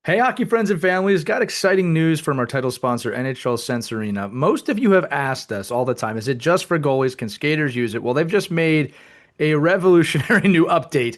Hey, hockey friends and families, got exciting news from our title sponsor, NHL Sense Arena. Most of you have asked us all the time, is it just for goalies? Can skaters use it? Well, they've just made a revolutionary new update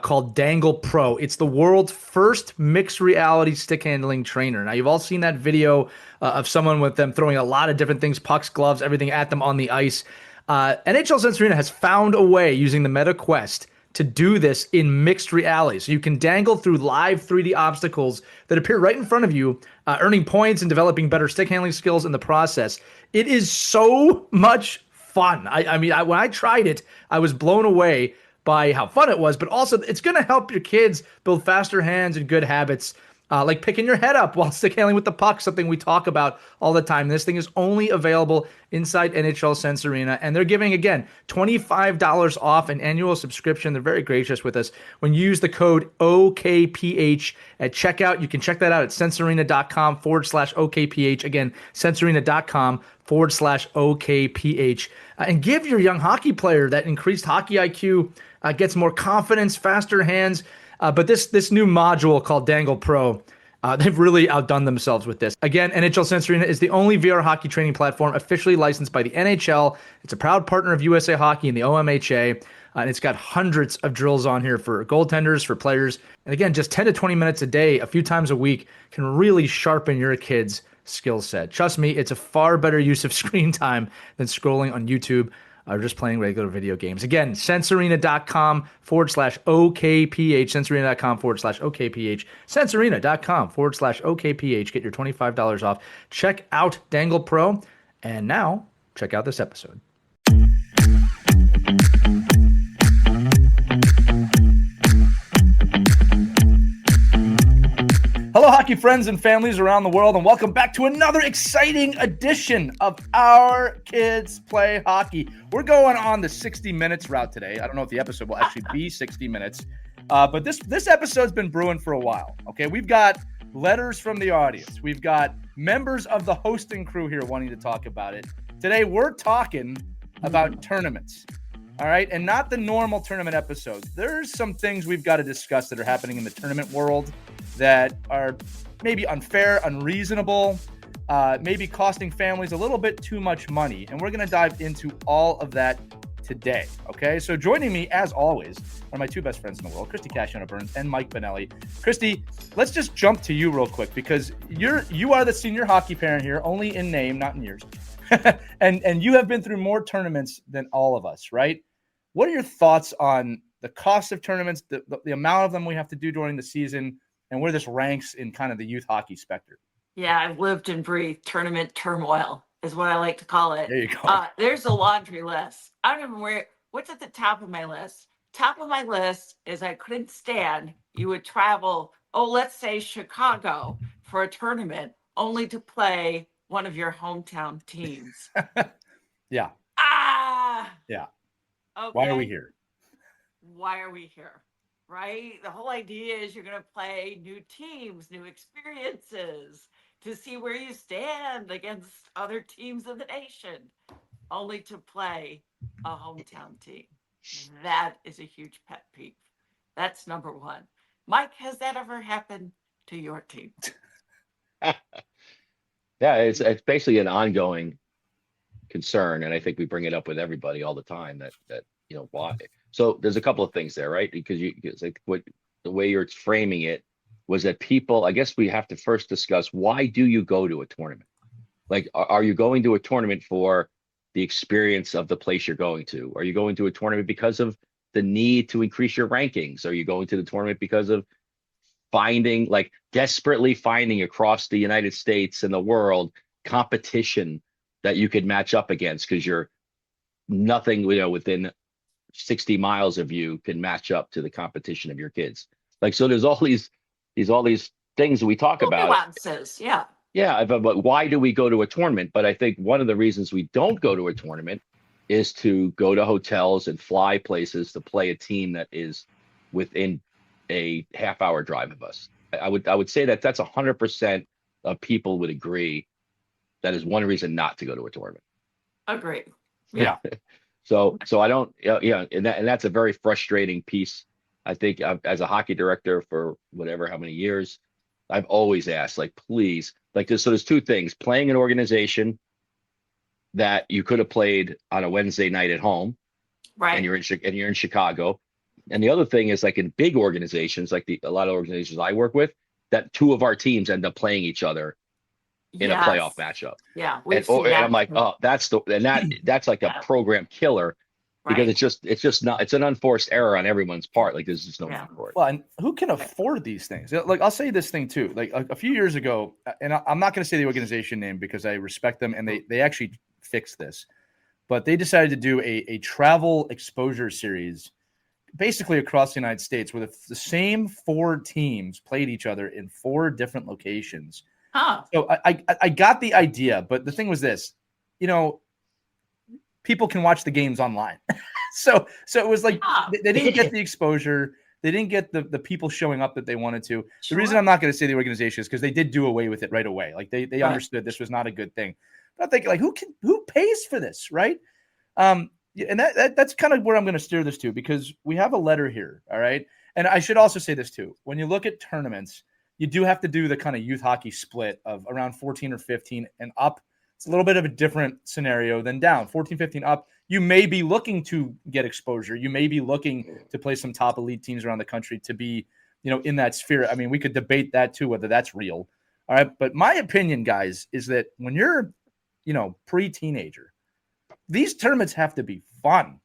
called Dangle Pro. It's the world's first mixed reality stick handling trainer. Now, you've all seen that video of someone with them throwing a lot of different things, pucks, gloves, everything at them on the ice. NHL Sense Arena has found a way using the Meta Quest to do this in mixed reality. So you can dangle through live 3D obstacles that appear right in front of you, earning points and developing better stick handling skills in the process. It is so much fun. When I tried it, I was blown away by how fun it was, but also it's going to help your kids build faster hands and good habits. Like picking your head up while stick handling with the puck, something we talk about all the time. This thing is only available inside NHL Sense Arena, and they're giving, again, $25 off an annual subscription. They're very gracious with us. When you use the code OKPH at checkout, you can check that out at sensearena.com/OKPH. Again, sensearena.com/OKPH. And give your young hockey player that increased hockey IQ, gets more confidence, faster hands. But this new module called Dangle Pro, they've really outdone themselves with this. Again, NHL Sense Arena is the only VR hockey training platform officially licensed by the NHL. It's a proud partner of USA Hockey and the OMHA. And it's got hundreds of drills on here for goaltenders, for players. And again, just 10 to 20 minutes a day, a few times a week, can really sharpen your kids' skill set. Trust me, it's a far better use of screen time than scrolling on YouTube or just playing regular video games. Again, sensearena.com/OKPH, sensearena.com/OKPH, sensearena.com/OKPH. Get your $25 off. Check out Dangle Pro. And now, check out this episode. Hello, hockey friends and families around the world, and welcome back to another exciting edition of Our Kids Play Hockey. We're going on the 60 minutes route today. I don't know if the episode will actually be 60 minutes, but this episode's been brewing for a while. Okay, we've got letters from the audience. We've got members of the hosting crew here wanting to talk about it. Today, we're talking about tournaments. All right, and not the normal tournament episodes. There's some things we've got to discuss that are happening in the tournament world that are maybe unfair, unreasonable, maybe costing families a little bit too much money. And we're going to dive into all of that today. Okay, so joining me, as always, are my two best friends in the world, Christie Casciano-Burns and Mike Bonelli. Christie, let's just jump to you real quick because you are the senior hockey parent here, only in name, not in years. and you have been through more tournaments than all of us, right? What are your thoughts on the cost of tournaments, the amount of them we have to do during the season, and where this ranks in kind of the youth hockey spectrum? Yeah, I've lived and breathed tournament turmoil is what I like to call it. There you go. There's a laundry list. I don't even what's at the top of my list. Top of my list is I couldn't stand you would travel, let's say Chicago for a tournament only to play one of your hometown teams. Yeah. Yeah. Okay. Why are we here? Why are we here? Right? The whole idea is you're going to play new teams, new experiences to see where you stand against other teams of the nation, only to play a hometown team. That is a huge pet peeve. That's number one. Mike, has that ever happened to your team? Yeah, it's basically an ongoing concern, and I think we bring it up with everybody all the time that why. So there's a couple of things there, right? Because it's like the way you're framing it was that people, I guess we have to first discuss, why do you go to a tournament? Like, are you going to a tournament for the experience of the place you're going to? Are you going to a tournament because of the need to increase your rankings? Are you going to the tournament because of desperately finding across the United States and the world competition that you could match up against because you're nothing, within 60 miles of you can match up to the competition of your kids. So there's all these things that we talk about. Nuances, yeah. Yeah, but why do we go to a tournament? But I think one of the reasons we don't go to a tournament is to go to hotels and fly places to play a team that is within a half-hour drive of us. I would say that's 100% of people would agree that is one reason not to go to a tournament. Agree. Yeah. So I don't, and that's a very frustrating piece. I think as a hockey director for how many years, I've always asked, like, please, like this. So there's two things: playing an organization that you could have played on a Wednesday night at home, Right. and you're in Chicago. And the other thing is, like, in big organizations, like a lot of organizations I work with, that two of our teams end up playing each other in a playoff matchup. Yeah, And, we've seen and that. I'm like, oh, that's like a program killer, because Right. it's just not, it's an unforced error on everyone's part. Like, there's just no need for it. Well, and who can afford these things? Like, I'll say this thing too. Like a few years ago, and I'm not going to say the organization name because I respect them, and they actually fixed this, but they decided to do a travel exposure series basically across the United States where the same 4 teams played each other in 4 different locations. Huh. So I got the idea, but the thing was this, people can watch the games online. so it was like they didn't get the exposure. They didn't get the people showing up that they wanted to. Sure. The reason I'm not going to say the organization is because they did do away with it right away. Like they understood this was not a good thing. But I'm thinking, like, who pays for this, right? And that's kind of where I'm going to steer this to, because we have a letter here, all right? And I should also say this too. When you look at tournaments, you do have to do the kind of youth hockey split of around 14 or 15 and up. It's a little bit of a different scenario than down. 14, 15 up, you may be looking to get exposure. You may be looking to play some top elite teams around the country to be, in that sphere. I mean, we could debate that too, whether that's real. All right. But my opinion, guys, is that when you're, pre-teenager, these tournaments have to be fun.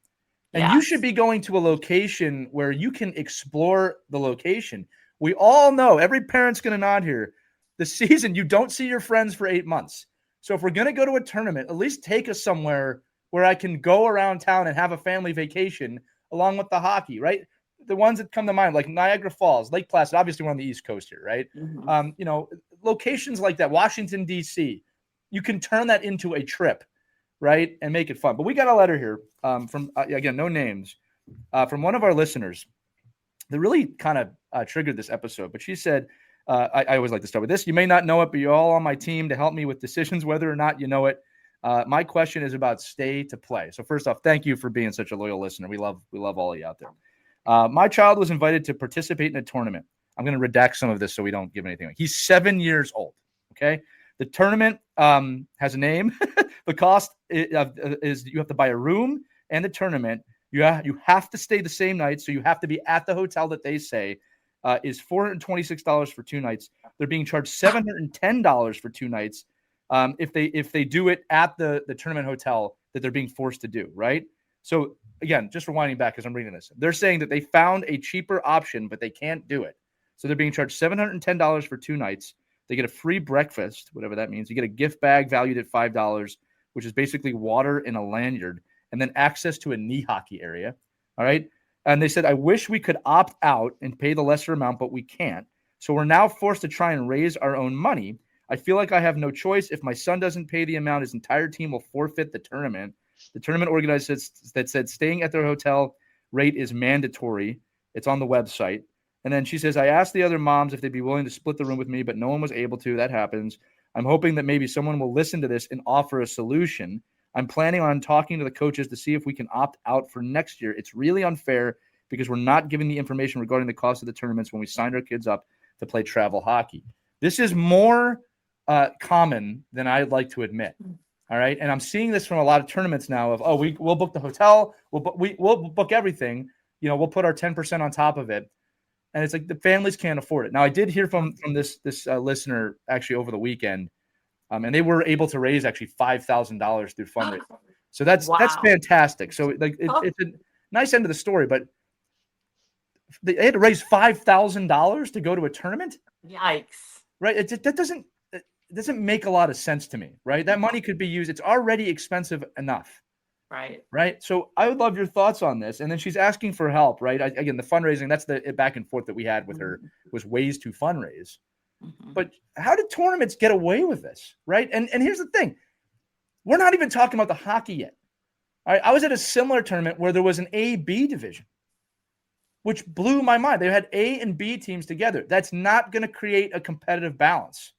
And you should be going to a location where you can explore the location. We all know, every parent's going to nod here, the season, you don't see your friends for 8 months. So if we're going to go to a tournament, at least take us somewhere where I can go around town and have a family vacation along with the hockey, right? The ones that come to mind, like Niagara Falls, Lake Placid, obviously we're on the East Coast here, right? Mm-hmm. Locations like that, Washington, D.C., you can turn that into a trip, right? And make it fun. But we got a letter here from, again, no names, from one of our listeners that really kind of triggered this episode. But she said, I always like to start with this. You may not know it, but you're all on my team to help me with decisions, whether or not you know it. My question is about stay to play. So first off, thank you for being such a loyal listener. We love all of you out there. My child was invited to participate in a tournament. I'm going to redact some of this so we don't give anything away. He's 7 years old. Okay. The tournament has a name. The cost is you have to buy a room and the tournament. You have to stay the same night. So you have to be at the hotel that they say is $426 for 2 nights. They're being charged $710 for 2 nights. If they do it at the tournament hotel that they're being forced to do, right? So again, just rewinding back as I'm reading this, they're saying that they found a cheaper option, but they can't do it. So they're being charged $710 for 2 nights. They get a free breakfast, whatever that means. You get a gift bag valued at $5, which is basically water in a lanyard, and then access to a knee hockey area. All right. And they said, I wish we could opt out and pay the lesser amount, but we can't. So we're now forced to try and raise our own money. I feel like I have no choice. If my son doesn't pay the amount, his entire team will forfeit the tournament. The tournament organizer that said staying at their hotel rate is mandatory. It's on the website. And then she says, I asked the other moms if they'd be willing to split the room with me, but no one was able to. That happens. I'm hoping that maybe someone will listen to this and offer a solution. I'm planning on talking to the coaches to see if we can opt out for next year. It's really unfair because we're not given the information regarding the cost of the tournaments when we signed our kids up to play travel hockey. This is more common than I'd like to admit. All right. And I'm seeing this from a lot of tournaments now of, we'll book the hotel. We'll book everything. We'll put our 10% on top of it. And it's like the families can't afford it. Now, I did hear from this listener actually over the weekend, and they were able to raise actually $5,000 through fundraising. So that's fantastic. So it's a nice end of the story, but they had to raise $5,000 to go to a tournament. Yikes! Right? That doesn't make a lot of sense to me. Right? That money could be used. It's already expensive enough. Right. So I would love your thoughts on this. And then she's asking for help, right? Again, the fundraising, that's the back and forth that we had with her was ways to fundraise. Mm-hmm. But how did tournaments get away with this? Right. And here's the thing. We're not even talking about the hockey yet. All right. I was at a similar tournament where there was an A-B division, which blew my mind. They had A and B teams together. That's not going to create a competitive balance.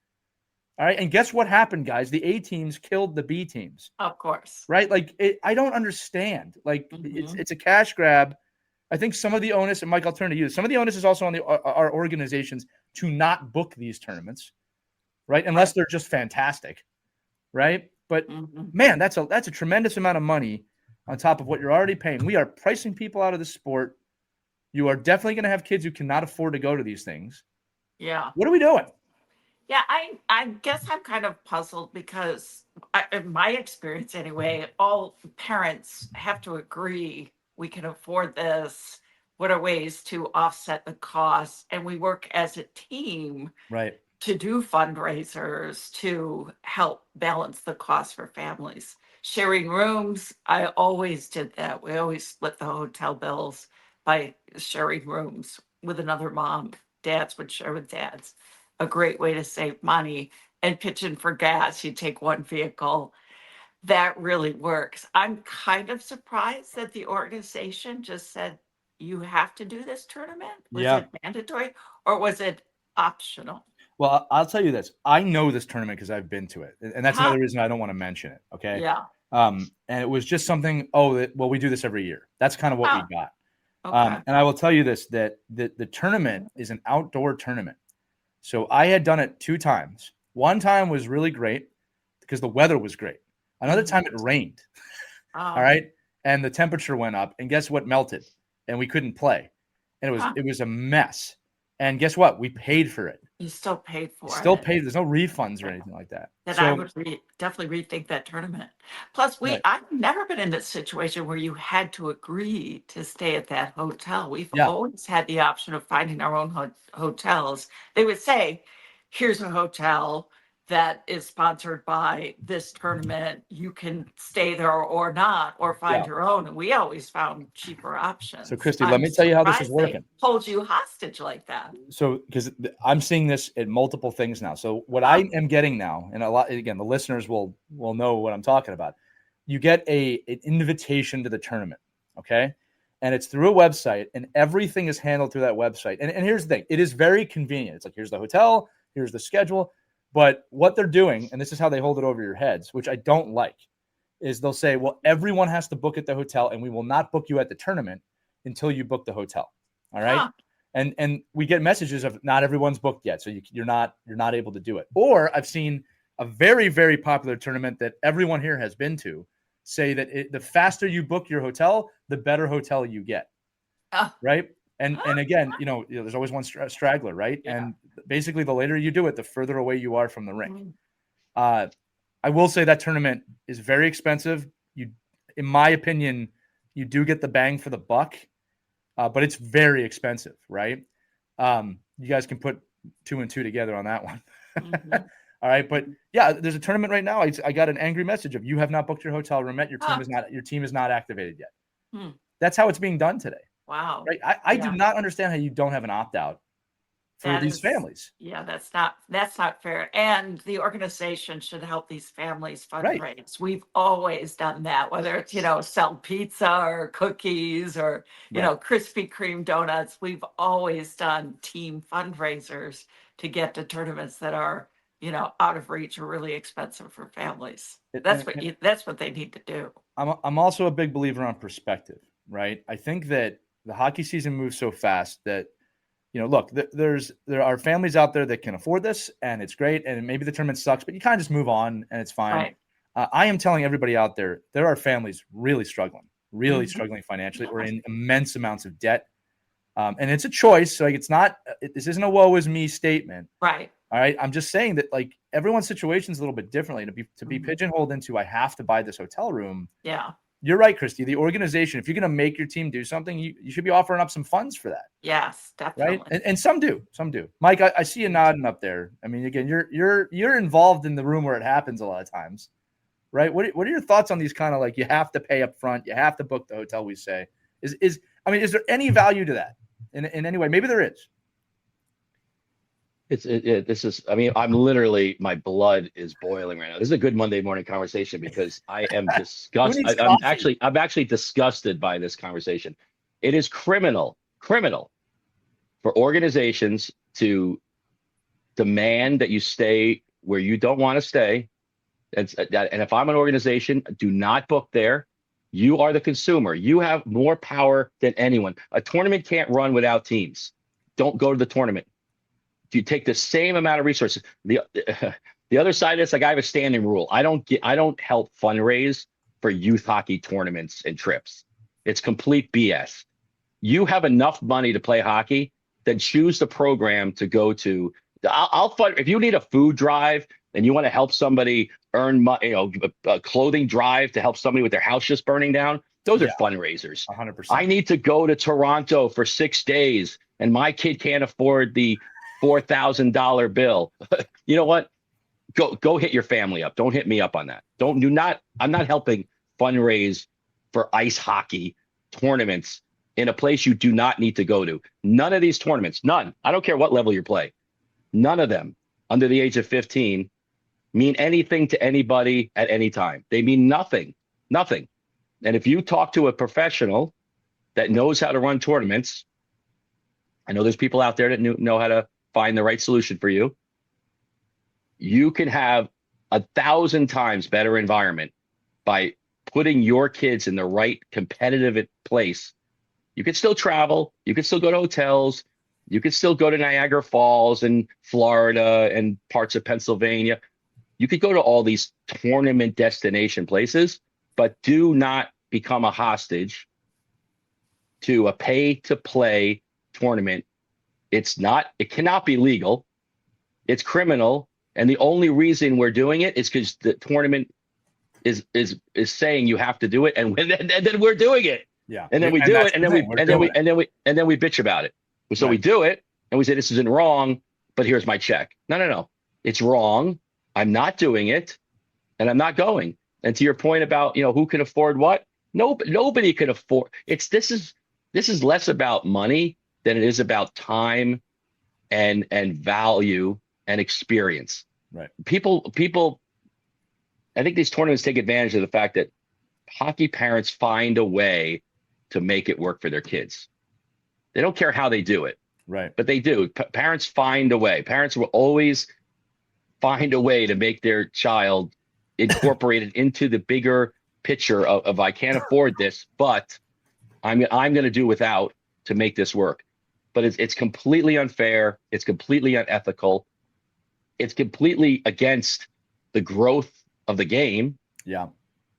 All right. And guess what happened, guys? The A teams killed the B teams. Of course. Right. Like, I don't understand. Like, it's a cash grab. I think some of the onus, and Mike, I'll turn to you. Some of the onus is also on our organizations to not book these tournaments, right? Unless they're just fantastic, right? But man, that's a tremendous amount of money on top of what you're already paying. We are pricing people out of the sport. You are definitely going to have kids who cannot afford to go to these things. Yeah. What are we doing? Yeah, I guess I'm kind of puzzled because in my experience anyway, all parents have to agree we can afford this. What are ways to offset the costs? And we work as a team Right. to do fundraisers to help balance the cost for families. Sharing rooms, I always did that. We always split the hotel bills by sharing rooms with another mom. Dads would share with dads. A great way to save money and pitch in for gas. You take one vehicle. That really works. I'm kind of surprised that the organization just said, you have to do this tournament. Was Yeah. it mandatory or was it optional? Well, I'll tell you this. I know this tournament because I've been to it. And that's another reason I don't want to mention it. Okay. Yeah. And it was just something, we do this every year. That's kind of what we got. Okay. And I will tell you this, that the tournament is an outdoor tournament. So I had done it 2 times. One time was really great because the weather was great. Another time it rained. All right. And the temperature went up, and guess what melted? And we couldn't play. And it was a mess. And guess what? We paid for it. You still paid for it. Still paid. There's no refunds or anything like that. Then So, I would definitely rethink that tournament. Plus, Right. I've never been in this situation where you had to agree to stay at that hotel. We've Yeah. always had the option of finding our own hotels. They would say, here's a hotel that is sponsored by this tournament. You can stay there or not, or find your own. And we always found cheaper options. So, Christie, let me tell you how this is surprised they working. hold you hostage like that. So, because I'm seeing this at multiple things now. So, what I am getting now, and again, the listeners will know what I'm talking about. You get an invitation to the tournament, okay? And it's through a website, and everything is handled through that website. And here's the thing: it is very convenient. It's like, here's the hotel, here's the schedule. But what they're doing, and this is how they hold it over your heads, which I don't like, is they'll say, well, everyone has to book at the hotel, and we will not book you at the tournament until you book the hotel. All right. And we get messages of not everyone's booked yet. So you're not able to do it. Or I've seen a very, very popular tournament that everyone here has been to say that the faster you book your hotel, the better hotel you get. Right. And again, there's always one straggler, right? Yeah. And basically, the later you do it, the further away you are from the rink. I will say that tournament is very expensive. In my opinion, you do get the bang for the buck, but it's very expensive, right? You guys can put 2 and 2 together on that one. All right, but yeah, there's a tournament right now. I got an angry message of, you have not booked your hotel room yet. Your team is not activated yet. That's how it's being done today. Wow. Right. I do not understand how you don't have an opt-out for these families. Yeah, that's not fair. And the organization should help these families fundraise. Right. We've always done that, whether it's, sell pizza or cookies or, Krispy Kreme donuts. We've always done team fundraisers to get to tournaments that are, out of reach or really expensive for families. That's what they need to do. I'm also a big believer on perspective, right? I think that the hockey season moves so fast that, look, there are families out there that can afford this, and it's great, and maybe the tournament sucks, but you kind of just move on and it's fine. Right. I am telling everybody out there are families really struggling financially, or in immense amounts of debt. And it's a choice. So this isn't a woe is me statement. Right. All right. I'm just saying that everyone's situation is a little bit differently. To be pigeonholed into, I have to buy this hotel room. Yeah. You're right, Christie. The organization, if you're going to make your team do something, you should be offering up some funds for that. Yes, definitely. Right, and some do. Mike, I see you nodding up there. I mean, again, you're involved in the room where it happens a lot of times, right? What are your thoughts on these kind of you have to pay up front, you have to book the hotel? We say is there any value to that in any way? Maybe there is. I'm literally, my blood is boiling right now. This is a good Monday morning conversation because I am disgusted. I'm actually disgusted by this conversation. It is criminal for organizations to demand that you stay where you don't want to stay. And if I'm an organization, do not book there. You are the consumer. You have more power than anyone. A tournament can't run without teams. Don't go to the tournament. you take the same amount of resources. The other side is like I have a standing rule. I don't help fundraise for youth hockey tournaments and trips. It's complete BS. You have enough money to play hockey, then choose the program to go to. I'll fund if you need a food drive and you want to help somebody earn money, a clothing drive to help somebody with their house just burning down. Those are fundraisers. 100%. I need to go to Toronto for 6 days and my kid can't afford the $4,000 bill. You know what? Go hit your family up. Don't hit me up on that. I'm not helping fundraise for ice hockey tournaments in a place you do not need to go to. None of these tournaments, none. I don't care what level you play. None of them under the age of 15 mean anything to anybody at any time. They mean nothing. And if you talk to a professional that knows how to run tournaments, I know there's people out there that know how to find the right solution for you. You can have 1,000 times better environment by putting your kids in the right competitive place. You can still travel. You can still go to hotels. You can still go to Niagara Falls and Florida and parts of Pennsylvania. You could go to all these tournament destination places, but do not become a hostage to a pay-to-play tournament. It cannot be legal. It's criminal. And the only reason we're doing it is because the tournament is saying you have to do it, and then we're doing it. Yeah. And then we do it, and then we bitch about it. So we do it, and we say this isn't wrong, but here's my check. No. It's wrong. I'm not doing it, and I'm not going. And to your point about who can afford what, nobody can afford. This is less about money than it is about time and value and experience. Right. People, I think these tournaments take advantage of the fact that hockey parents find a way to make it work for their kids. They don't care how they do it. Right. But they do. Parents find a way. Parents will always find a way to make their child incorporated into the bigger picture of I can't afford this, but I'm going to do without to make this work. But it's completely unfair. It's completely unethical. It's completely against the growth of the game. Yeah.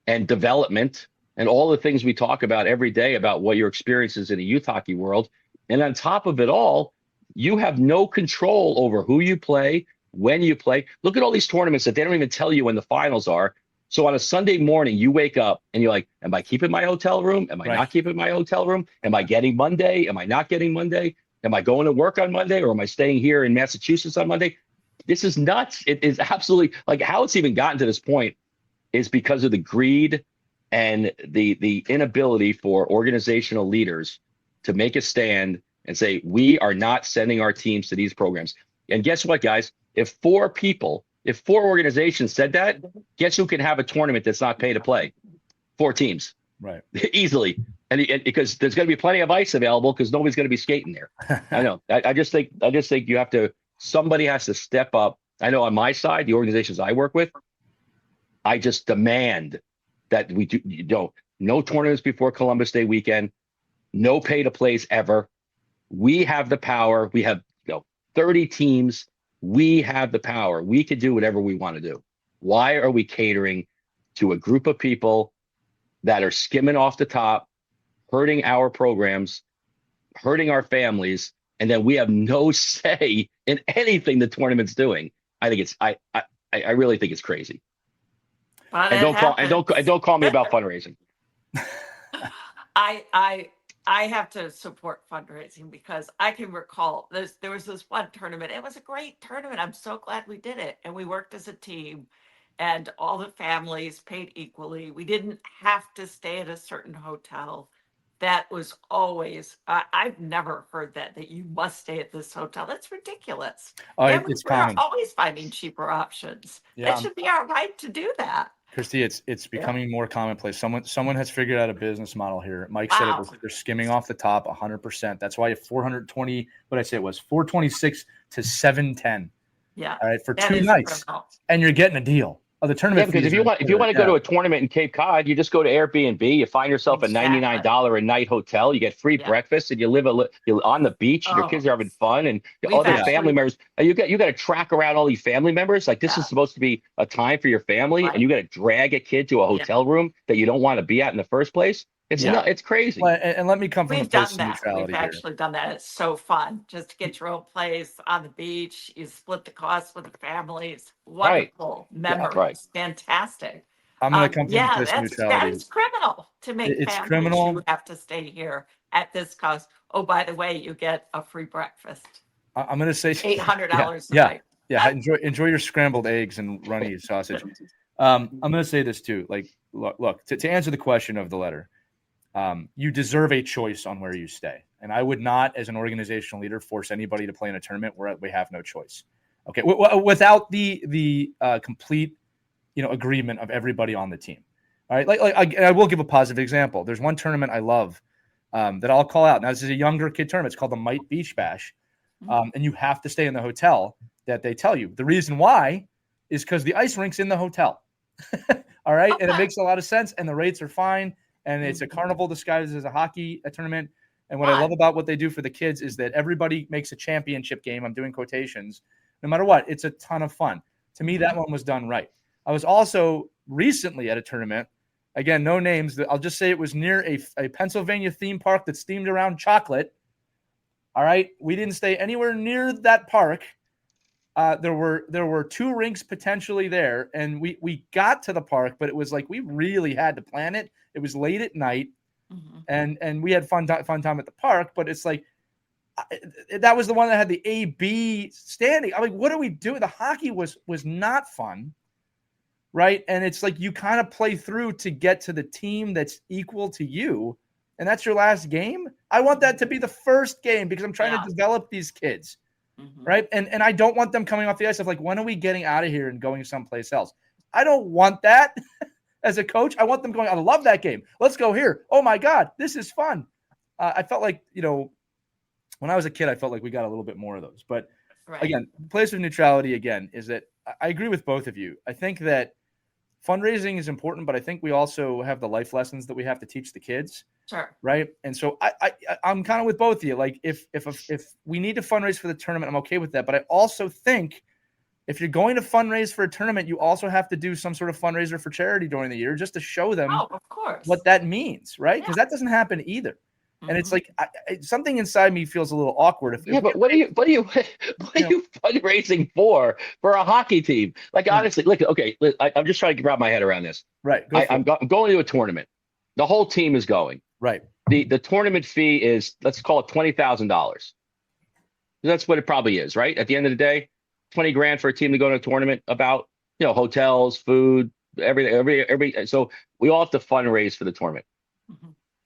And development and all the things we talk about every day about what your experience is in a youth hockey world. And on top of it all, you have no control over who you play, when you play. Look at all these tournaments that they don't even tell you when the finals are. So on a Sunday morning, you wake up and you're like, am I keeping my hotel room? Am I not keeping my hotel room? Am I getting Monday? Am I not getting Monday? Am I going to work on Monday, or am I staying here in Massachusetts on Monday? This is nuts. It is absolutely, like, how it's even gotten to this point is because of the greed and the inability for organizational leaders to make a stand and say, we are not sending our teams to these programs. And guess what, guys? If four organizations said that, guess who can have a tournament that's not pay to play? 4 teams. Right. Easily. And because there's going to be plenty of ice available because nobody's going to be skating there. I know. I just think you have to, somebody has to step up. I know on my side, the organizations I work with, I just demand that we do, no tournaments before Columbus Day weekend, no pay to plays ever. We have the power. We have 30 teams. We have the power. We can do whatever we want to do. Why are we catering to a group of people that are skimming off the top, hurting our programs, hurting our families, and then we have no say in anything the tournament's doing? I think it's I really think it's crazy. But and don't call me about fundraising. I have to support fundraising because I can recall there was this one tournament. It was a great tournament. I'm so glad we did it. And we worked as a team and all the families paid equally. We didn't have to stay at a certain hotel. That was always, I've never heard that you must stay at this hotel. That's ridiculous. It's common. We're always finding cheaper options. Yeah. That should be our right to do that. Christie, it's becoming more commonplace. Someone has figured out a business model here. Mike said they're skimming off the top 100%. That's why you have 420. What I say it was 426 to 710. Yeah. All right, for 2 nights, and you're getting a deal. the Yeah, tournament because fees if you want to go to a tournament in Cape Cod, you just go to Airbnb. You find yourself a $99 a night hotel. You get free Yeah. breakfast, and you live you're on the beach. Your Oh, kids are having fun, and we've other actually, family members. And you got to track around all these family members. Like this yeah, is supposed to be a time for your family, and right. you got to drag a kid to a Yeah. hotel room that you don't want to be at in the first place. It's Yeah. it's crazy. Well, and let me come from a We've place done of that. We've neutrality here. actually done that. It's so fun just to get your own place on the beach. You split the cost with the families. Right. Wonderful memories. Right. Fantastic. I'm going to come from a Yeah, place of that neutrality. is criminal to make It's families criminal. who have to stay here at this cost. Oh, by the way, you get a free breakfast. I'm going to say $800 a yeah, night. yeah. Enjoy your scrambled eggs and runny sausage. I'm going to say this too. Like, look to answer the question of the letter, you deserve a choice on where you stay, and I would not, as an organizational leader, force anybody to play in a tournament where we have no choice. Okay, without the complete, agreement of everybody on the team. All right, like I will give a positive example. There's one tournament I love that I'll call out. Now, this is a younger kid tournament. It's called the Might Beach Bash, and you have to stay in the hotel that they tell you. The reason why is because the ice rink's in the hotel. All right, and it makes a lot of sense, and the rates are fine, and it's a carnival disguised as a hockey tournament. And what I love about what they do for the kids is that everybody makes a championship game. I'm doing quotations. No matter what, it's a ton of fun. To me, that one was done right. I was also recently at a tournament. Again, no names. I'll just say it was near a Pennsylvania theme park that's themed around chocolate. All right. We didn't stay anywhere near that park. There were 2 rinks potentially there, and we got to the park, but it was like we really had to plan it. It was late at night, and we had fun time at the park. But it's like that was the one that had the A-B standing. I'm like, what are we doing? The hockey was not fun. Right. And it's like you kind of play through to get to the team that's equal to you. And that's your last game. I want that to be the first game because I'm trying to develop these kids. Right. And I don't want them coming off the ice of like, when are we getting out of here and going someplace else? I don't want that as a coach. I want them going, I love that game. Let's go here. Oh, my God, this is fun. I felt like, when I was a kid, I felt like we got a little bit more of those. But again, place of neutrality, again, is that I agree with both of you. I think that fundraising is important, but I think we also have the life lessons that we have to teach the kids. Sure. Right. And so I'm kind of with both of you. Like if we need to fundraise for the tournament, I'm okay with that. But I also think if you're going to fundraise for a tournament, you also have to do some sort of fundraiser for charity during the year just to show them of course. what that means. Right. Because that doesn't happen either. And it's like something inside me feels a little awkward. But what are you fundraising for a hockey team? Like honestly, look, okay, I'm just trying to wrap my head around this. Right. I'm going to a tournament. The whole team is going. Right. The tournament fee is, let's call it $20,000. That's what it probably is, right? At the end of the day, 20 grand for a team to go to a tournament about, hotels, food, everything. So we all have to fundraise for the tournament.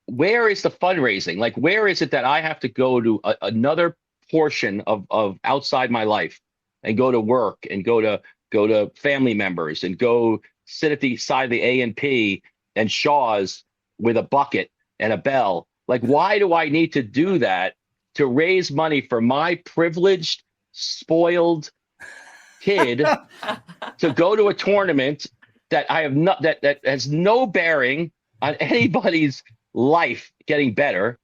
Where is the fundraising? Like, where is it that I have to go to another portion of outside my life and go to work and go to family members and go sit at the side of the A&P and Shaw's with a bucket and a bell? Like, why do I need to do that to raise money for my privileged, spoiled kid to go to a tournament that I have not that has no bearing on anybody's life getting better?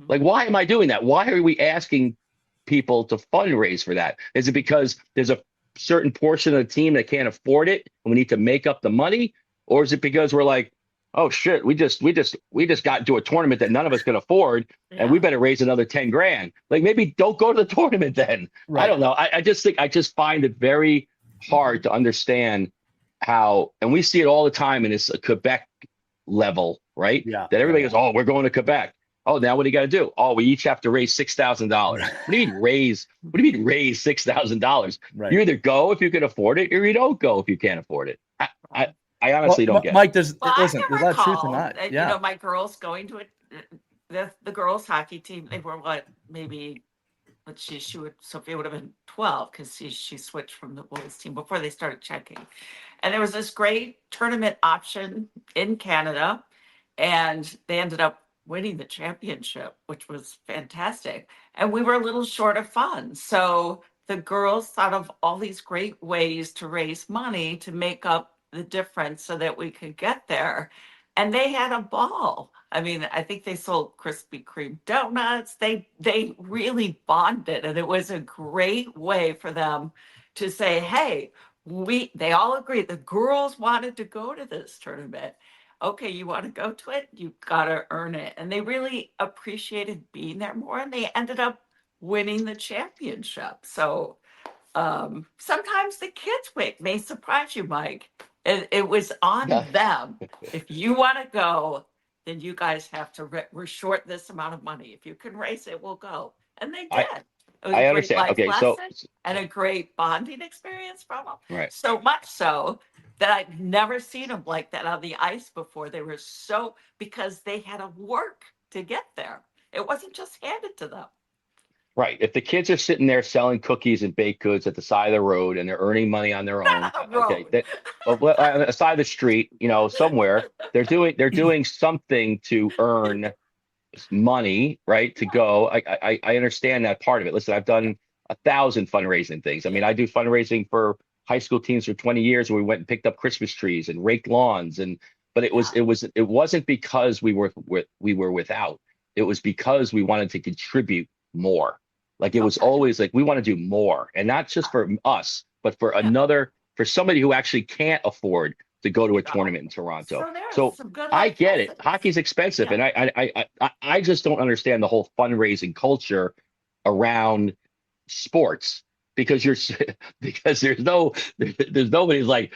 Like, why am I doing that? Why are we asking people to fundraise for that? Is it because there's a certain portion of the team that can't afford it and we need to make up the money? Or is it because we're like, oh shit, we just got into a tournament that none of us can afford and we better raise another 10 grand? Like, maybe don't go to the tournament then. Right. I don't know. I just find it very hard to understand how, and we see it all the time in this Quebec level, right? Yeah. That everybody goes, oh, we're going to Quebec. Oh, now what do you got to do? Oh, we each have to raise $6,000. What do you mean raise? What do you mean raise $6,000? Right. You either go if you can afford it, or you don't go if you can't afford it. I honestly don't get Mike, it. there's a lot of truth in that. Yeah. My girls going to it, the girls hockey team, they were maybe, Sophia would have been 12 because she switched from the boys team before they started checking. And there was this great tournament option in Canada, and they ended up winning the championship, which was fantastic. And we were a little short of funds. So the girls thought of all these great ways to raise money to make up the difference so that we could get there. And they had a ball. I mean, I think they sold Krispy Kreme donuts. They really bonded, and it was a great way for them to say, "Hey, they all agreed. The girls wanted to go to this tournament. Okay, you want to go to it? You got to earn it." And they really appreciated being there more, and they ended up winning the championship. So sometimes the kids may surprise you, Mike. It was on Yeah. them. If you want to go, then you guys have to, we're short this amount of money. If you can raise it, we'll go. And they I did. It was I a great understand. life Okay, so lesson and a great bonding experience from them. right. So much so that I've never seen them like that on the ice before. They were so, because they had to work to get there. It wasn't just handed to them. Right. If the kids are sitting there selling cookies and baked goods at the side of the road and they're earning money on their own, okay, Road. aside the street, somewhere, they're doing something to earn money, right? To go. I understand that part of it. Listen, I've done 1,000 fundraising things. I mean, I do fundraising for high school teams for 20 years where we went and picked up Christmas trees and raked lawns, but it wasn't because we were without. It was because we wanted to contribute more. Like it was always like we want to do more, and not just for us, but for for somebody who actually can't afford to go to a tournament in Toronto. So there's So some good I life get it. lessons. Hockey's expensive, Yeah. and I just don't understand the whole fundraising culture around sports because because there's nobody's like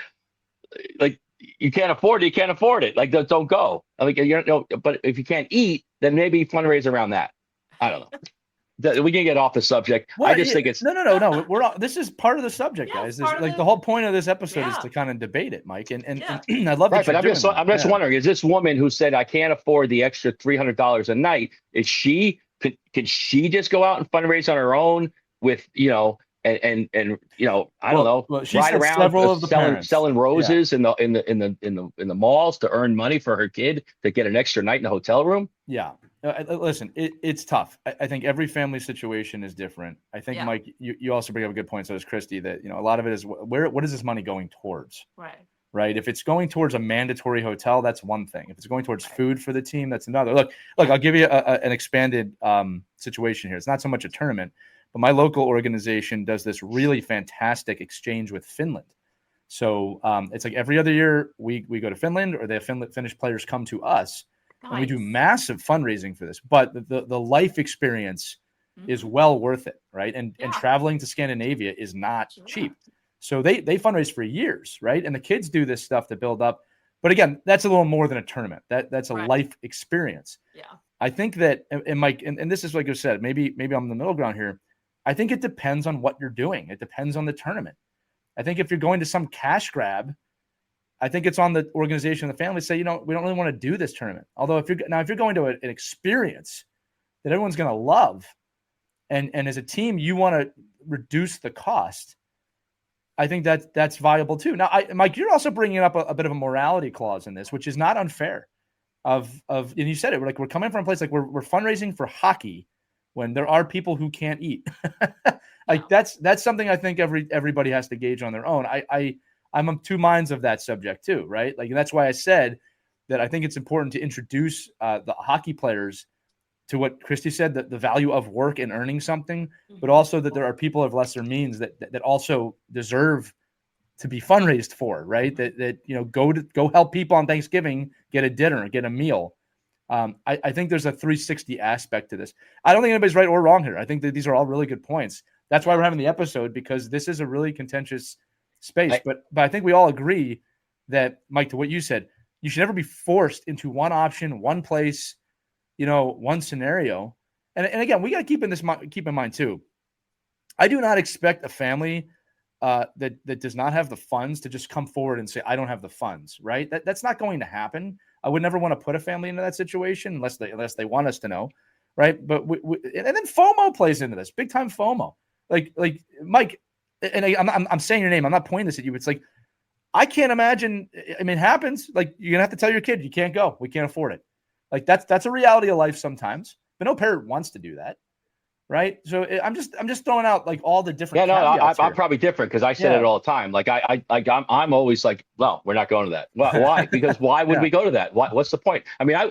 you can't afford it, you can't afford it. Like don't go. I mean, but if you can't eat, then maybe fundraise around that. I don't know. We can get off the subject. Well, I just think it's no. This is part of the subject, Yeah, guys. it's part of Like the- the whole point of this episode is Yeah. to kind of debate it, Mike. And Yeah. I love that right. But you're I'm doing just that. I'm just Yeah. wondering, is this woman who said I can't afford the extra $300 a night? Is she could she just go out and fundraise on her own with and I don't know, Well, she ride said around several of the parents. selling roses in the malls to earn money for her kid to get an extra night in a hotel room? Yeah. Listen, it's tough. I think every family situation is different. I think, Yeah. Mike, you also bring up a good point. So does Christy, that a lot of it is what is this money going towards? Right. Right. If it's going towards a mandatory hotel, that's one thing. If it's going towards Right. food for the team, that's another. Look, I'll give you an expanded situation here. It's not so much a tournament, but my local organization does this really fantastic exchange with Finland. So it's like every other year we go to Finland, or the Finnish players come to us. Nice. And we do massive fundraising for this, but the life experience is Mhm. well worth it, right? And Yeah. traveling to Scandinavia is not Sure. cheap. So they fundraise for years, right? And the kids do this stuff to build up. But again, that's a little more than a tournament. That's a Right. life experience. Yeah. I think that, and Mike, and this is like you said, maybe I'm in the middle ground here. I think it depends on what you're doing. It depends on the tournament. I think if you're going to some cash grab, I think it's on the organization and the family to say, we don't really want to do this tournament. Although if you're going to an experience that everyone's going to love, and as a team you want to reduce the cost, I think that's viable too. Now, Mike, you're also bringing up a bit of a morality clause in this, which is not unfair. And you said it, we're coming from a place like we're fundraising for hockey when there are people who can't eat. Like that's something I think everybody has to gauge on their own. I'm of two minds of that subject too, right? Like, and that's why I said that I think it's important to introduce the hockey players to what Christy said, that the value of work and earning something, but also that there are people of lesser means that also deserve to be fundraised for, right? That go help people on Thanksgiving, get a dinner, get a meal. I think there's a 360 aspect to this. I don't think anybody's right or wrong here. I think that these are all really good points. That's why we're having the episode, because this is a really contentious space. But I think we all agree that, Mike, to what you said, you should never be forced into one option, one place, one scenario. And again, we got to keep in mind too. I do not expect a family that does not have the funds to just come forward and say, I don't have the funds, right? That's not going to happen. I would never want to put a family into that situation unless they want us to know, right? But and then FOMO plays into this, big time FOMO. Like Mike, and I'm saying your name. I'm not pointing this at you. It's like, I can't imagine. I mean, it happens. Like, you're gonna have to tell your kid, you can't go. We can't afford it. Like that's a reality of life sometimes. But no parent wants to do that, right? So I'm just throwing out like all the different. Yeah, no, caveats I'm here. probably different because I said Yeah. it all the time. Like I'm always like, well, we're not going to that. Why? Because why would Yeah. we go to that? What's the point? I mean, I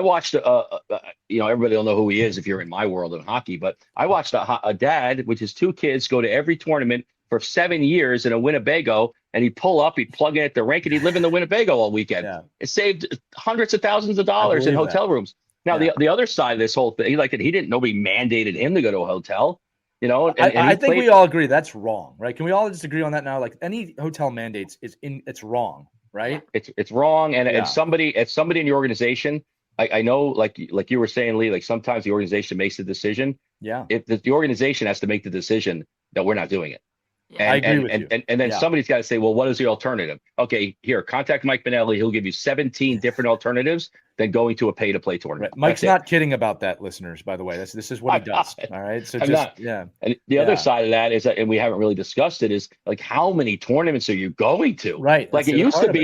watched, everybody will know who he is if you're in my world of hockey, but I watched a dad with his 2 kids go to every tournament for 7 years in a Winnebago, and he'd pull up, he'd plug in at the rink, and he'd live in the Winnebago all weekend. Yeah. It saved hundreds of thousands of dollars in believe hotel rooms. Now, Yeah. the other side of this whole thing, nobody mandated him to go to a hotel. And I he think played. we all agree that's wrong, right? Can we all just agree on that now? Like any hotel mandates it's wrong, right? It's wrong, and Yeah. somebody in your organization, I know, like you were saying, Lee, like sometimes the organization makes the decision. Yeah. If the organization has to make the decision that we're not doing it. Yeah. I agree with you. And then Yeah. somebody's got to say, well, what is the alternative? Okay, here, contact Mike Bonelli. He'll give you 17 different alternatives than going to a pay-to-play tournament. Right. Mike's That's not kidding about that, listeners, by the way. This is what he does. All right. So I'm just not. yeah. And the other side of that is that, and we haven't really discussed it, is like how many tournaments are you going to? Right. Like That's it the used part to of be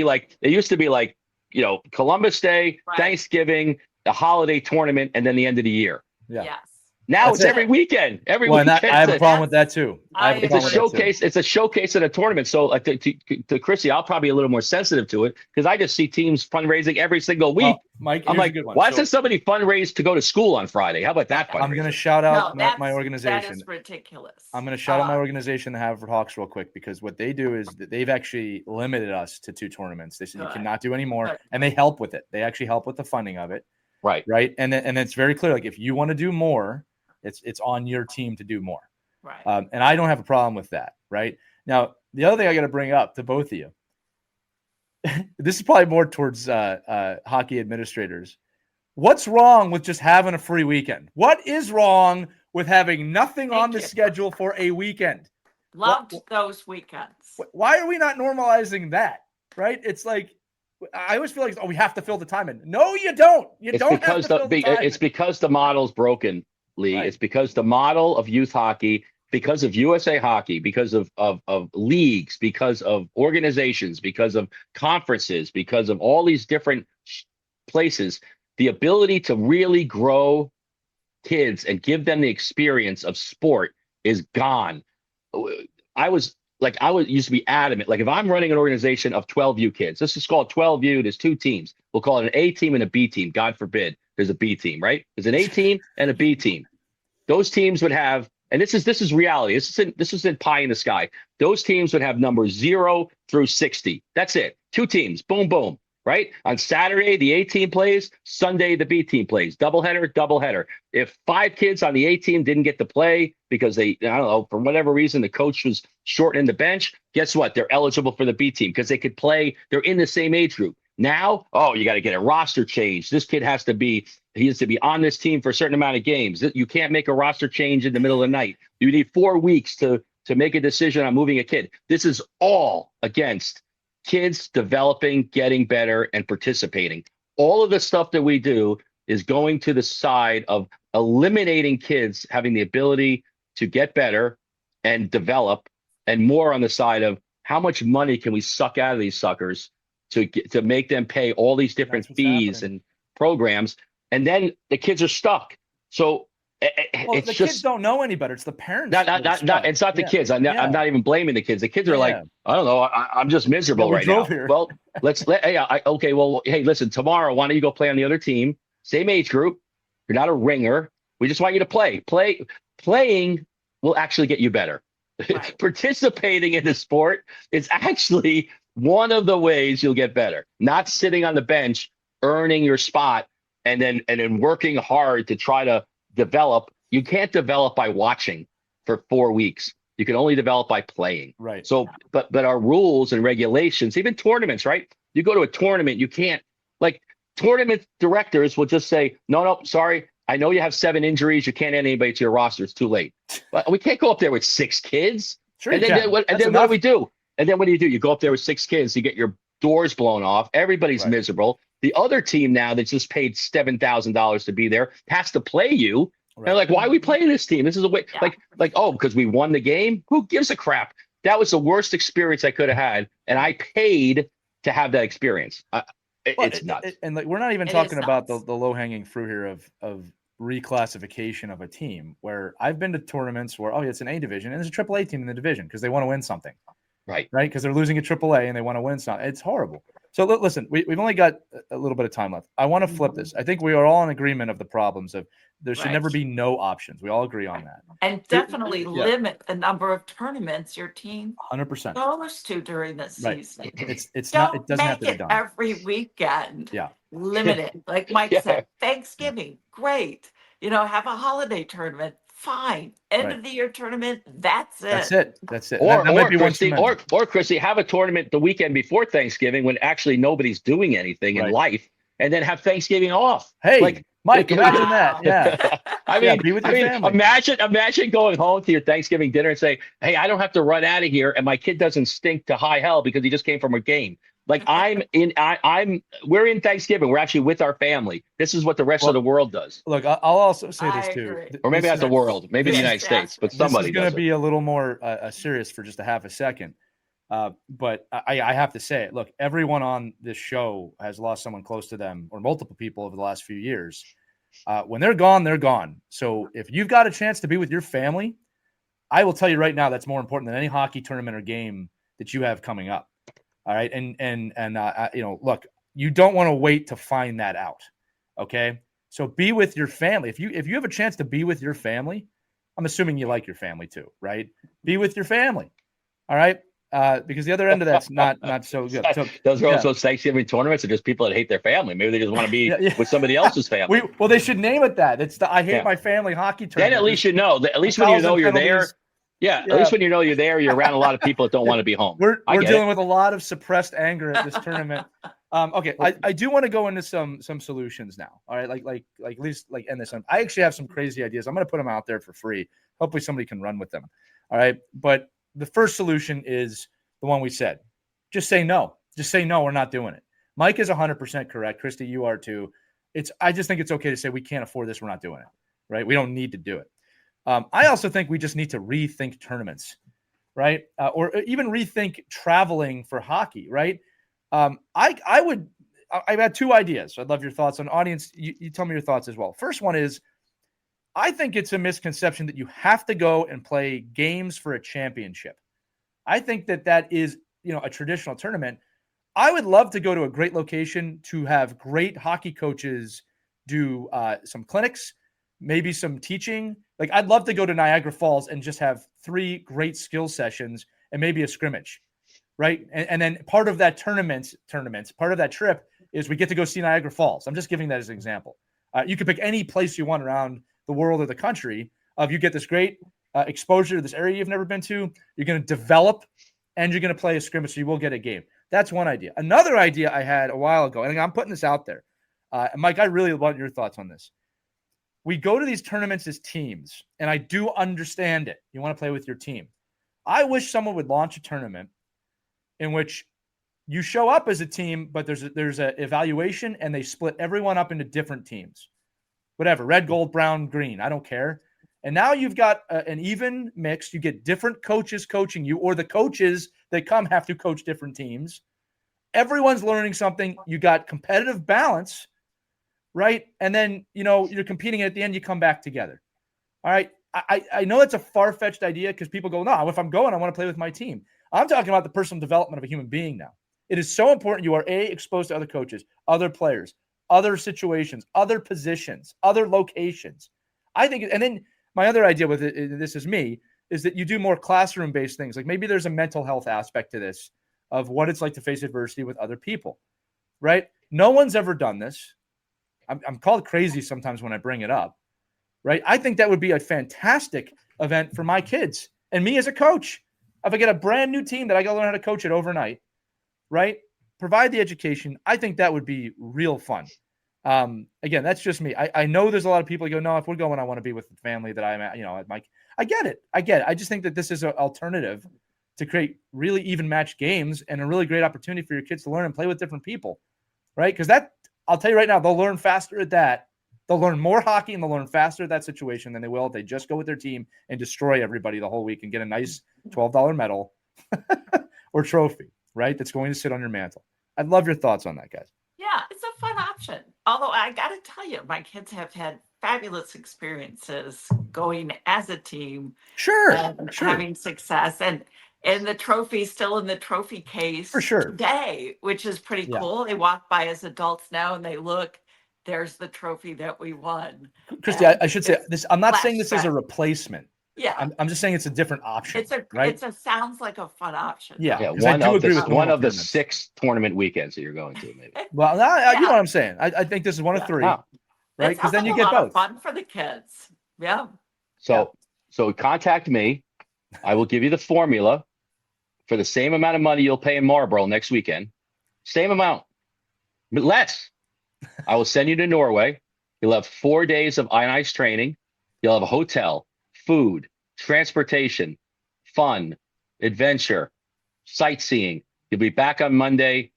it. like Columbus Day, Right. Thanksgiving, a holiday tournament, and then the end of the year. Yeah. Yes. Now That's it's it. every weekend. Well, and I have a problem with that too. I have a It's a problem with that too. showcase. It's a showcase at a tournament. So to Christie, I'll probably be a little more sensitive to it because I just see teams fundraising every single week. Well, Mike, I'm here's like, a good one. why So doesn't somebody fundraise to go to school on Friday? How about that fundraiser? I'm going to shout out No, my that organization. is ridiculous. I'm going to shout out my organization, the Haverford Hawks, real quick, because what they do is that they've actually limited us to 2 tournaments. They said you Good. cannot do any more, Good. and they help with it. They actually help with the funding of it, Right. right? And it's very clear. Like if you want to do more, it's on your team to do more. Right. And I don't have a problem with that, right? Now, the other thing I got to bring up to both of you, this is probably more towards hockey administrators. What's wrong with just having a free weekend? What is wrong with having nothing on the schedule for a weekend? Loved those weekends. Why are we not normalizing that, right? It's like, I always feel like, we have to fill the time in. No, you don't. You don't have to fill the time It's in. because the model's broken, Lee. Right. It's because the model of youth hockey, because of USA Hockey, because of leagues, because of organizations, because of conferences, because of all these different places, the ability to really grow kids and give them the experience of sport is gone. I used to be adamant. Like if I'm running an organization of 12U kids, let's just call it 12U. There's 2 teams. We'll call it an A team and a B team. God forbid there's a B team, right? There's an A team and a B team. Those teams would have, and this is reality. This is in pie in the sky. Those teams would have numbers 0 through 60. That's it. 2 teams. Boom, boom. Right? On Saturday, the A team plays. Sunday, the B team plays. Doubleheader. If 5 kids on the A team didn't get to play because I don't know, for whatever reason, the coach was shortening the bench, guess what? They're eligible for the B team because they could play. They're in the same age group. Now, you got to get a roster change. This kid has to be on this team for a certain amount of games. You can't make a roster change in the middle of the night. You need 4 weeks to make a decision on moving a kid. This is all against kids developing, getting better, and participating. All of the stuff that we do is going to the side of eliminating kids having the ability to get better and develop, and more on the side of how much money can we suck out of these suckers to make them pay all these different fees and programs, and then the kids are stuck. So it's the just kids don't know any better. It's the parents. It's not the kids. I'm not even blaming the kids. The kids are like, I don't know. I'm just miserable right now. Here. Well, okay. Well, hey, listen, tomorrow, why don't you go play on the other team? Same age group. You're not a ringer. We just want you to play. Playing will actually get you better. Right. Participating in the sport is actually one of the ways you'll get better. Not sitting on the bench, earning your spot, and then working hard to try to develop. You can't develop by watching for 4 weeks. You can only develop by playing. Right. So, but our rules and regulations, even tournaments, right? You go to a tournament, you can't, like, tournament directors will just say, no, sorry. I know you have 7 injuries. You can't add anybody to your roster. It's too late. But we can't go up there with 6 kids. Sure, and then what do we do? And then what do? You go up there with 6 kids. You get your doors blown off. Everybody's miserable. The other team now that just paid $7,000 to be there has to play you. Right. And like, why are we playing this team? This is a way, because we won the game. Who gives a crap? That was the worst experience I could have had, and I paid to have that experience. It's nuts. And like, we're not even talking about the low hanging fruit here of reclassification of a team where I've been to tournaments where, oh, yeah, it's an A division and there's a AAA team in the division because they want to win something. Right. Because they're losing a AAA and they want to win something. It's horrible. So listen, we've only got a little bit of time left. I want to flip this. I think we are all in agreement of the problems of there should never be no options. We all agree on that. And definitely limit the number of tournaments your team 100% goes to during the season. It's not. It doesn't have to be done every weekend. Yeah. Limit it. Like Mike said, Thanksgiving, great. Have a holiday tournament. Fine. End of the year tournament. That's it. That's it. Or that might be Christie, or Christie, have a tournament the weekend before Thanksgiving when actually nobody's doing anything in life, and then have Thanksgiving off. Hey, Mike, imagine that. Yeah. I mean, be with your family. Imagine going home to your Thanksgiving dinner and saying, "Hey, I don't have to run out of here, and my kid doesn't stink to high hell because he just came from a game." Like we're in Thanksgiving. We're actually with our family. This is what the rest of the world does. Look, I'll also say this too. Or maybe not the world, maybe the United States, but somebody. This is going to be a little more serious for just a half a second. But I have to say it. Look, everyone on this show has lost someone close to them or multiple people over the last few years. When they're gone, they're gone. So if you've got a chance to be with your family, I will tell you right now, that's more important than any hockey tournament or game that you have coming up. All right. And look, you don't want to wait to find that out. Okay. So be with your family. If you have a chance to be with your family, I'm assuming you like your family too, right? Be with your family. All right. Because the other end of that's not so good. So those are also Thanksgiving tournaments, or just people that hate their family. Maybe they just want to be with somebody else's family. Well, they should name it that. It's the I hate my family hockey tournament. Then at least you know. At least when you know you're there. Yeah, at least when you know you're there, you're around a lot of people that don't want to be home. We're dealing with a lot of suppressed anger at this tournament. Okay, I do want to go into some solutions now. All right, like at least end this on. I actually have some crazy ideas. I'm going to put them out there for free. Hopefully somebody can run with them. All right, but the first solution is the one we said. Just say no. Just say no. We're not doing it. Mike is 100% correct. Christy, you are too. I just think it's okay to say we can't afford this. We're not doing it. Right? We don't need to do it. I also think we just need to rethink tournaments, right? Or even rethink traveling for hockey, right? I've had two ideas. I'd love your thoughts on audience. You tell me your thoughts as well. First one is, I think it's a misconception that you have to go and play games for a championship. I think that is, a traditional tournament. I would love to go to a great location to have great hockey coaches do some clinics, maybe some teaching. Like I'd love to go to Niagara Falls and just have 3 great skill sessions and maybe a scrimmage, right? And then part of that tournament, part of that trip is we get to go see Niagara Falls. I'm just giving that as an example. You can pick any place you want around the world or the country. You get this great exposure to this area you've never been to. You're going to develop and you're going to play a scrimmage, so you will get a game. That's one idea. Another idea I had a while ago, and I'm putting this out there. Mike, I really want your thoughts on this. We go to these tournaments as teams, and I do understand it. You want to play with your team. I wish someone would launch a tournament in which you show up as a team, but there's an evaluation, and they split everyone up into different teams. Whatever, red, gold, brown, green, I don't care. And now you've got an even mix. You get different coaches coaching you, or the coaches that come have to coach different teams. Everyone's learning something. You got competitive balance. Right. And then, you're competing at the end, you come back together. All right. I know it's a far-fetched idea because people go, no, if I'm going, I want to play with my team. I'm talking about the personal development of a human being now. It is so important you are exposed to other coaches, other players, other situations, other positions, other locations. I think, and then my other idea with it, this is me, is that you do more classroom-based things. Like maybe there's a mental health aspect to this of what it's like to face adversity with other people. Right. No one's ever done this. I'm called crazy sometimes when I bring it up, right? I think that would be a fantastic event for my kids and me as a coach. If I get a brand new team that I got to learn how to coach it overnight, right? Provide the education. I think that would be real fun. Again, that's just me. I know there's a lot of people who go, no, if we're going, I want to be with the family that I'm at, at Mike. I get it. I just think that this is an alternative to create really even match games and a really great opportunity for your kids to learn and play with different people, right? Because I'll tell you right now, they'll learn faster at that. They'll learn more hockey and they'll learn faster at that situation than they will if they just go with their team and destroy everybody the whole week and get a nice $12 medal or trophy, right? That's going to sit on your mantle. I'd love your thoughts on that, guys. Yeah, it's a fun option. Although I got to tell you, my kids have had fabulous experiences going as a team Sure. and having success. And the trophy's still in the trophy case For sure. today, which is pretty cool. They walk by as adults now and they look, there's the trophy that we won. Christie, I should say this. I'm not saying this is a replacement. Yeah. I'm just saying it's a different option. It sounds like a fun option. Yeah. One of the 6 tournament weekends that you're going to, maybe. Well, you know what I'm saying. I think this is one of 3. Right? Because then you get both. Fun for the kids. Yeah. So contact me. I will give you the formula for the same amount of money you'll pay in Marlboro next weekend. Same amount, but less. I will send you to Norway. You'll have 4 days of ice training. You'll have a hotel, food, transportation, fun, adventure, sightseeing. You'll be back on Monday,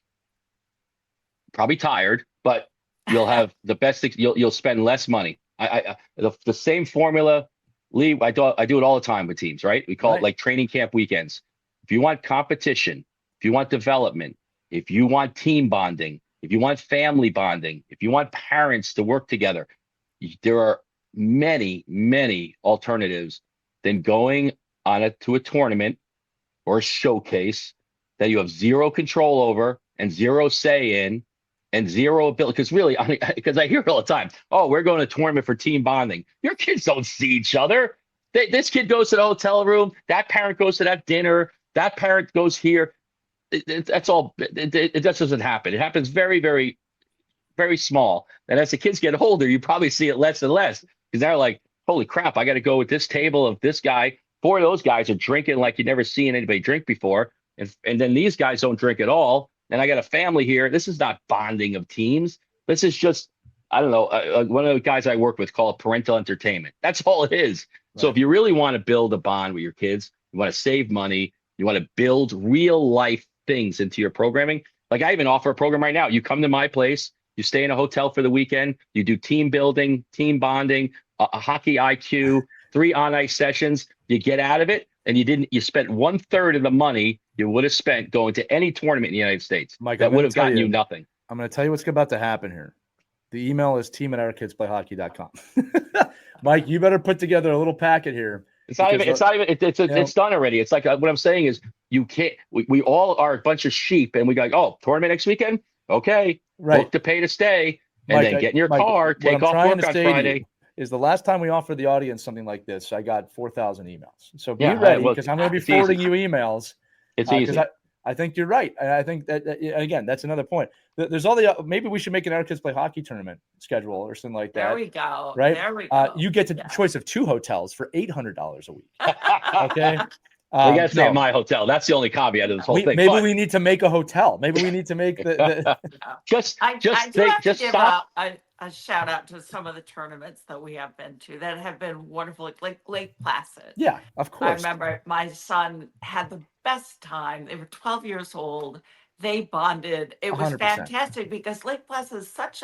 probably tired, but you'll have the best. You'll spend less money. The same formula, Lee. I do it all the time with teams, right? We call it like training camp weekends. If you want competition, if you want development, if you want team bonding, if you want family bonding, if you want parents to work together, there are many, many alternatives than going to a tournament or a showcase that you have zero control over and zero say in and zero ability. Because really, because I hear it all the time, oh, we're going to a tournament for team bonding. Your kids don't see each other. This kid goes to the hotel room. That parent goes to that dinner. That parent goes here. That's all. It just doesn't happen. It happens very, very, very small. And as the kids get older, you probably see it less and less because they're like, holy crap, I got to go with this table of this guy. 4 of those guys are drinking like you've never seen anybody drink before. And then these guys don't drink at all. And I got a family here. This is not bonding of teams. This is just, I don't know, one of the guys I work with call it parental entertainment. That's all it is. Right. So if you really want to build a bond with your kids, you want to save money, you want to build real life things into your programming. Like I even offer a program right now. You come to my place, you stay in a hotel for the weekend, you do team building, team bonding, a hockey IQ, 3 on-ice sessions. You get out of it, and you spent 1/3 of the money you would have spent going to any tournament in the United States. Mike, that would have gotten you nothing. I'm going to tell you what's about to happen here. The email is team@ourkidsplayhockey.com. Mike, you better put together a little packet here. It's done already. It's like what I'm saying is you can't. We all are a bunch of sheep, and we go, oh, tournament next weekend. Okay, book to pay to stay, and Mike, then get in your car, take off work on Friday. Is the last time we offered the audience something like this, I got 4,000 emails. So be ready because I'm going to be forwarding you emails. It's easy. I think you're right. And I think that, again, that's another point. There's all the maybe we should make an Our Kids Play Hockey tournament schedule or something like that. There we go. Right? There we go. You get the choice of 2 hotels for $800 a week. Okay. We got to stay at my hotel. That's the only caveat of this whole thing. Maybe we need to make a hotel. Maybe we need to make the just stop. A shout out to some of the tournaments that we have been to that have been wonderful, like Lake Placid. Yeah, of course. I remember my son had the best time. They were 12 years old. They bonded. It was 100%. Fantastic because Lake Placid is such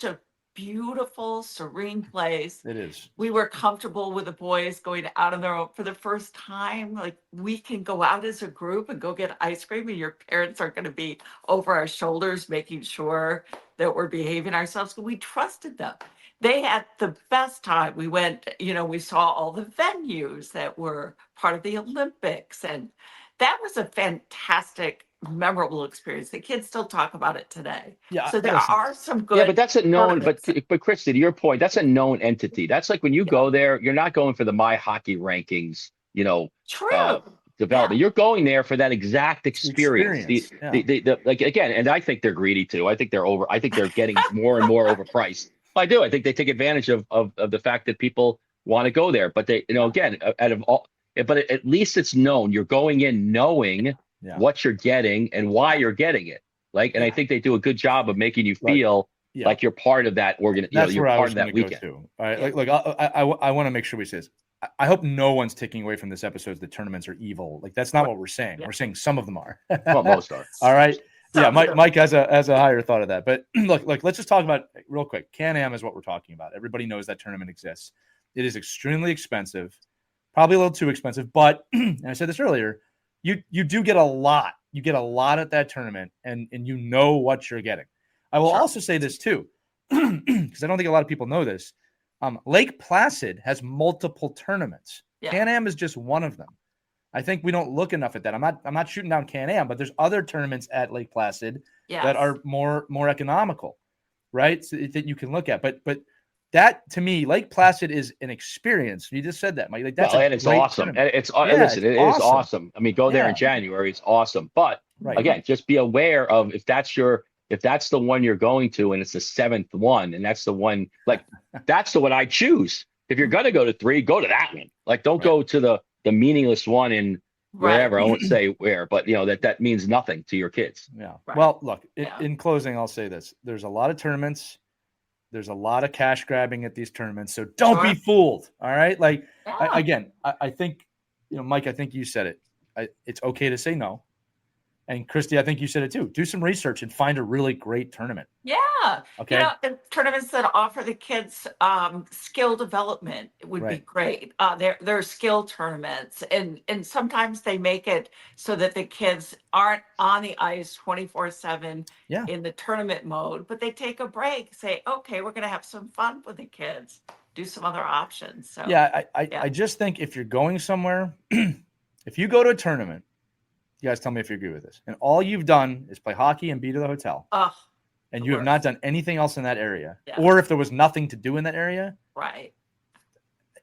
a beautiful, serene place. It is. We were comfortable with the boys going out on their own for the first time. Like we can go out as a group and go get ice cream, and your parents aren't going to be over our shoulders making sure that we're behaving ourselves. We trusted them. They had the best time. We went, we saw all the venues that were part of the Olympics, and that was a fantastic, memorable experience. The kids still talk about it today. Yeah. So there are some good. Yeah, but that's a known. But Christie, to your point, that's a known entity. That's like when you go there, you're not going for the My Hockey rankings. True. Development. Yeah. You're going there for that exact experience. Like again, and I think they're greedy too. I think they're getting more and more overpriced. I do. I think they take advantage of the fact that people want to go there. But they, again, out of all. But at least it's known. You're going in knowing what you're getting and why you're getting it. And I think they do a good job of making you feel like you're part of that organization. You're part of that weekend. All right. I want to make sure we say this. I hope no one's taking away from this episode that tournaments are evil. That's not what we're saying. Yeah. We're saying some of them are. Well, most are. All right. Yeah, Mike has a higher thought of that. But look, let's just talk about real quick. Can-Am is what we're talking about. Everybody knows that tournament exists. It is extremely expensive, probably a little too expensive. But and I said this earlier, you do get a lot. You get a lot at that tournament, and you know what you're getting. I will also say this too, because I don't think a lot of people know this. Lake Placid has multiple tournaments. Yeah. Can-Am is just one of them. I think we don't look enough at that. I'm not shooting down Can-Am, but there's other tournaments at Lake Placid that are more economical, right? So that you can look at. But that, to me, Lake Placid is an experience. You just said that, Mike. Like, that's and it's awesome. And it's listen, it is awesome. I mean, go there in January. It's awesome. But again, just be aware of if that's the one you're going to, and it's the 7th one, and that's the one, like, that's the one I choose. If you're gonna go to 3, go to that one. Like, don't go to the meaningless one in wherever. I won't say where, but that means nothing to your kids. Yeah. Right. Well, look, in closing, I'll say this: there's a lot of tournaments. There's a lot of cash grabbing at these tournaments, so don't be fooled. All right. Like, I think, Mike, I think you said it. It's okay to say no. And Christie, I think you said it too. Do some research and find a really great tournament. Yeah. Okay. Tournaments that offer the kids skill development would be great. They're skill tournaments, and sometimes they make it so that the kids aren't on the ice 24/7 in the tournament mode, but they take a break, say, okay, we're going to have some fun with the kids, do some other options. So I just think if you're going somewhere, if you go to a tournament, you guys tell me if you agree with this, and all you've done is play hockey and be to the hotel, and you have not done anything else in that area, or if there was nothing to do in that area, right?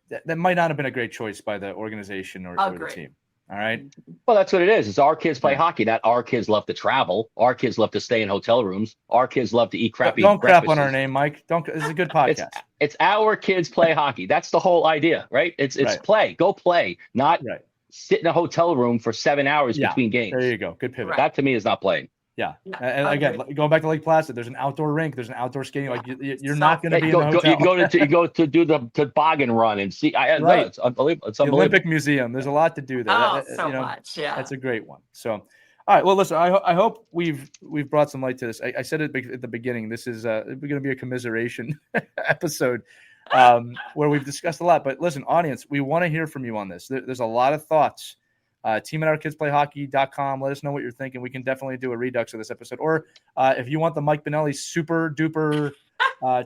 That might not have been a great choice by the organization or the team. All right. Well, that's what it is. It's our kids play hockey. Not our kids love to travel. Our kids love to stay in hotel rooms. Our kids love to eat crappy. Don't crap on our name, Mike. Don't. This is a good podcast. It's our kids play hockey. That's the whole idea, right? It's play. Go play. Not sit in a hotel room for 7 hours between games. There you go. Good pivot. That to me is not playing. Yeah. And again, going back to Lake Placid, there's an outdoor rink, there's an outdoor skating. Like, you're not going to be in the hotel. You go to do the toboggan run and see. It's unbelievable. It's unbelievable. The Olympic Museum. There's a lot to do there. Much. Yeah. That's a great one. So, all right. Well, listen, I hope we've brought some light to this. I said it at the beginning. This is going to be a commiseration episode where we've discussed a lot. But listen, audience, we want to hear from you on this. There's a lot of thoughts. team@ourkidsplayhockey.com. Let us know what you're thinking. We can definitely do a redux of this episode. Or if you want the Mike Bonelli super duper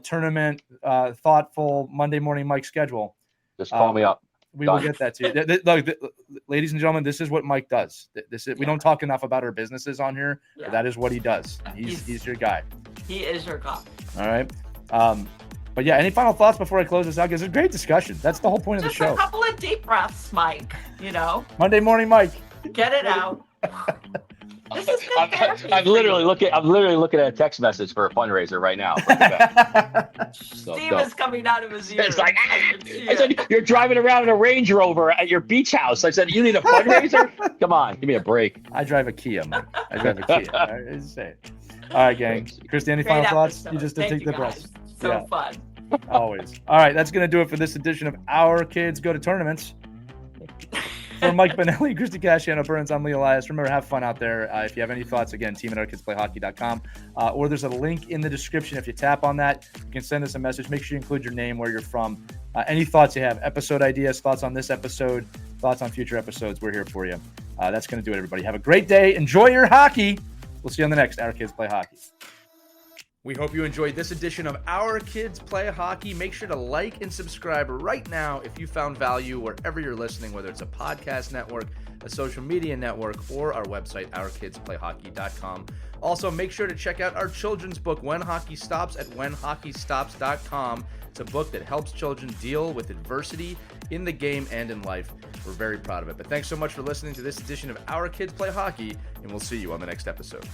tournament, thoughtful Monday morning Mike schedule, just call me up. We will get that to you. Look, ladies and gentlemen, this is what Mike does. We don't talk enough about our businesses on here, but that is what he does. He's your guy. He is your guy. All right. But yeah, any final thoughts before I close this out? Because it's a great discussion. That's the whole point of the show. Just a couple of deep breaths, Mike. Monday morning, Mike. Get it out. This is good therapy. I'm literally looking at a text message for a fundraiser right now. Steve is coming out of his ears. It's like, I said, you're driving around in a Range Rover at your beach house. I said, you need a fundraiser? Come on, give me a break. I drive a Kia, Mike. I drive a Kia. All right, say it. All right, gang. Christie, any final thoughts? You just take the breath. So fun. Always. All right, that's going to do it for this edition of Our Kids Go to Tournaments. For Mike Bonelli, Christie Casciano-Burns, I'm Elias. Remember, have fun out there. If you have any thoughts, again, team@ourkidsplayhockey.com. Or there's a link in the description. If you tap on that, you can send us a message. Make sure you include your name, where you're from. Any thoughts you have, episode ideas, thoughts on this episode, thoughts on future episodes, we're here for you. That's going to do it, everybody. Have a great day. Enjoy your hockey. We'll see you on the next Our Kids Play Hockey. We hope you enjoyed this edition of Our Kids Play Hockey. Make sure to like and subscribe right now if you found value wherever you're listening, whether it's a podcast network, a social media network, or our website, ourkidsplayhockey.com. Also, make sure to check out our children's book, When Hockey Stops, at whenhockeystops.com. It's a book that helps children deal with adversity in the game and in life. We're very proud of it. But thanks so much for listening to this edition of Our Kids Play Hockey, and we'll see you on the next episode.